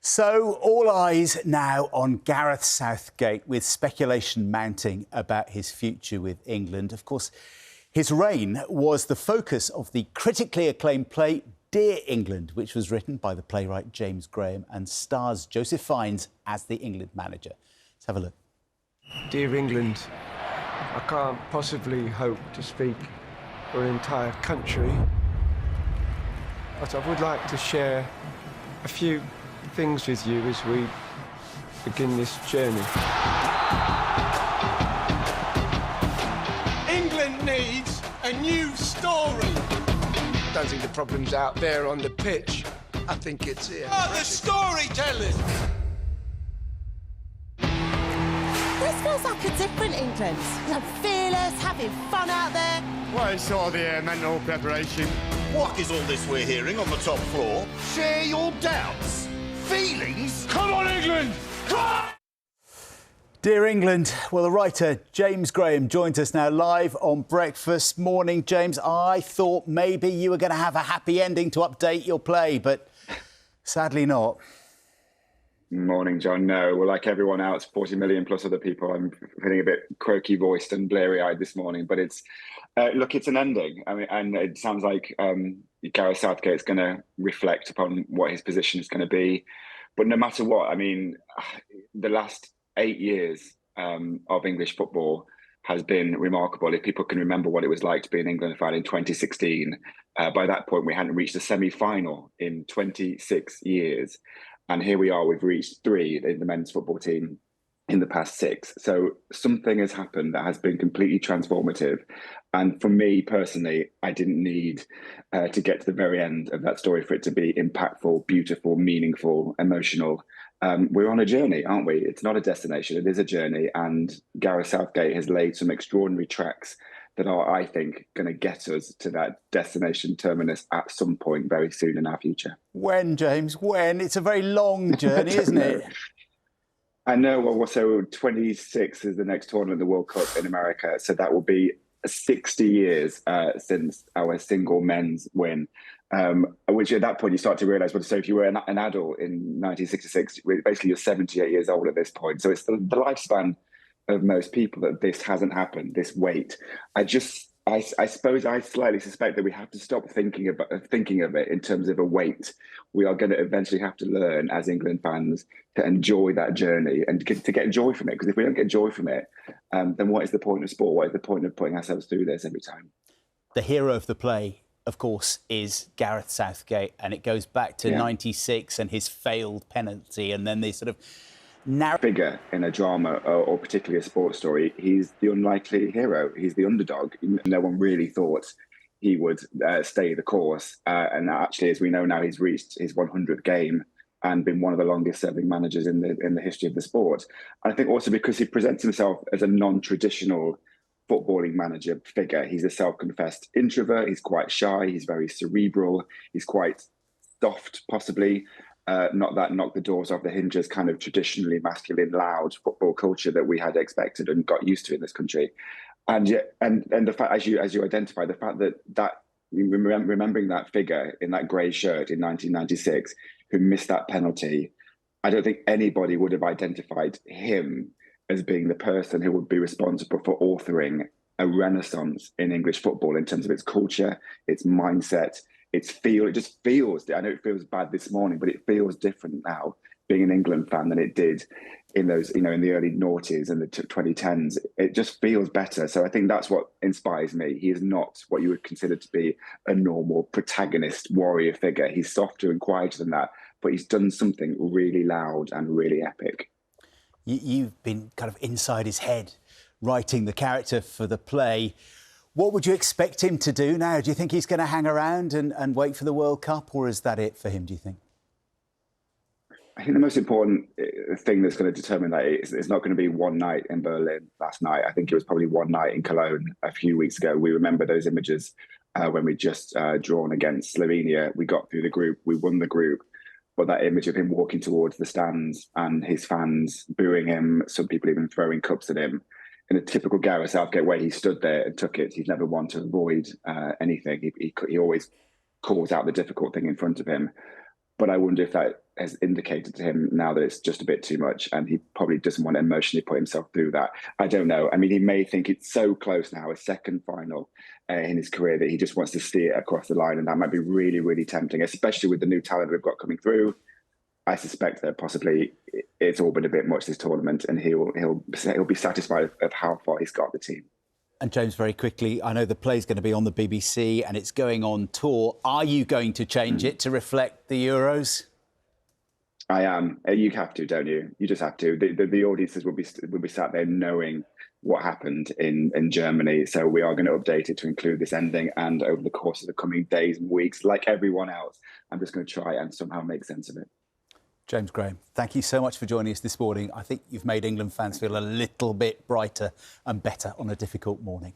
So, all eyes now on Gareth Southgate, with speculation mounting about his future with England. Of course, his reign was the focus of the critically acclaimed play Dear England, which was written by the playwright James Graham and stars Joseph Fiennes as the England manager. Let's have a look. Dear England, I can't possibly hope to speak for an entire country, but I would like to share a few things with you as we begin this journey. England needs a new story. Don't think the problem's out there on the pitch. I think it's here. Oh, the storytelling! This feels like a different England. Fearless, having fun out there. Well, it's all the mental preparation. What is all this we're hearing on the top floor? Share your doubts, feelings. Come on, England! Come on! Dear England, well, the writer James Graham joins us now live on Breakfast. Morning, James. I thought maybe you were going to have a happy ending to update your play, but sadly not. Morning, John. No, well, like everyone else, 40 million plus other people, I'm feeling a bit croaky-voiced and blurry-eyed this morning. But it's, look, it's an ending. I mean, and it sounds like Gareth Southgate's going to reflect upon what his position is going to be. But no matter what, I mean, the last 8 years of English football has been remarkable. If people can remember what it was like to be an England fan in 2016, by that point, we hadn't reached a semi-final in 26 years. And here we are, we've reached 3 in the men's football team in the past 6. So something has happened that has been completely transformative. And for me personally, I didn't need to get to the very end of that story for it to be impactful, beautiful, meaningful, emotional. We're on a journey, aren't we? It's not a destination, it is a journey. And Gareth Southgate has laid some extraordinary tracks that are, I think, going to get us to that destination terminus at some point very soon in our future. When, James? When? It's a very long journey, isn't it? I know. Well, so 26 is the next tournament, the World Cup in America. So that will be 60 years since our single men's win, which at that point you start to realise, well, so if you were an adult in 1966, basically you're 78 years old at this point. So it's the lifespan of most people that this hasn't happened, this wait. I suppose I slightly suspect that we have to stop thinking of it in terms of a wait. We are going to eventually have to learn as England fans to enjoy that journey and to get joy from it. Because if we don't get joy from it, then what is the point of sport? What is the point of putting ourselves through this every time? The hero of the play, of course, is Gareth Southgate, and it goes back to 96 and his failed penalty, and then they sort of figure in a drama or particularly a sports story. He's the unlikely hero. He's the underdog. No one really thought he would stay the course. And actually, as we know now, he's reached his 100th game and been one of the longest serving managers in the history of the sport. And I think also because he presents himself as a non-traditional footballing manager figure. He's a self-confessed introvert. He's quite shy. He's very cerebral. He's quite soft, possibly. Not that knock the doors off the hinges kind of traditionally masculine, loud football culture that we had expected and got used to in this country. And yet, and the fact, as you identify, the fact that remembering that figure in that grey shirt in 1996 who missed that penalty, I don't think anybody would have identified him as being the person who would be responsible for authoring a renaissance in English football in terms of its culture, its mindset. It just feels, I know it feels bad this morning, but it feels different now being an England fan than it did in those, in the early noughties and the 2010s. It just feels better. So I think that's what inspires me. He is not what you would consider to be a normal protagonist warrior figure. He's softer and quieter than that, but he's done something really loud and really epic. You've been kind of inside his head, writing the character for the play. What would you expect him to do now? Do you think he's going to hang around and wait for the World Cup, or is that it for him, do you think? I think the most important thing that's going to determine that is not going to be one night in Berlin last night. I think it was probably one night in Cologne a few weeks ago. We remember those images when we just drawn against Slovenia. We got through the group, we won the group. But that image of him walking towards the stands and his fans booing him, some people even throwing cups at him, in a typical Gareth Southgate way, he stood there and took it. He's never one to avoid anything. He always calls out the difficult thing in front of him. But I wonder if that has indicated to him now that it's just a bit too much, and he probably doesn't want to emotionally put himself through that. I don't know. I mean, he may think it's so close now, a second final in his career, that he just wants to steer it across the line, and that might be really, really tempting, especially with the new talent we've got coming through. I suspect that possibly it's all been a bit much this tournament, and he'll be satisfied of how far he's got the team. And James, very quickly, I know the play's going to be on the BBC and it's going on tour. Are you going to change it to reflect the Euros? I am. You have to, don't you? You just have to. The audiences will be sat there knowing what happened in Germany. So we are going to update it to include this ending. And over the course of the coming days and weeks, like everyone else, I'm just going to try and somehow make sense of it. James Graham, thank you so much for joining us this morning. I think you've made England fans feel a little bit brighter and better on a difficult morning.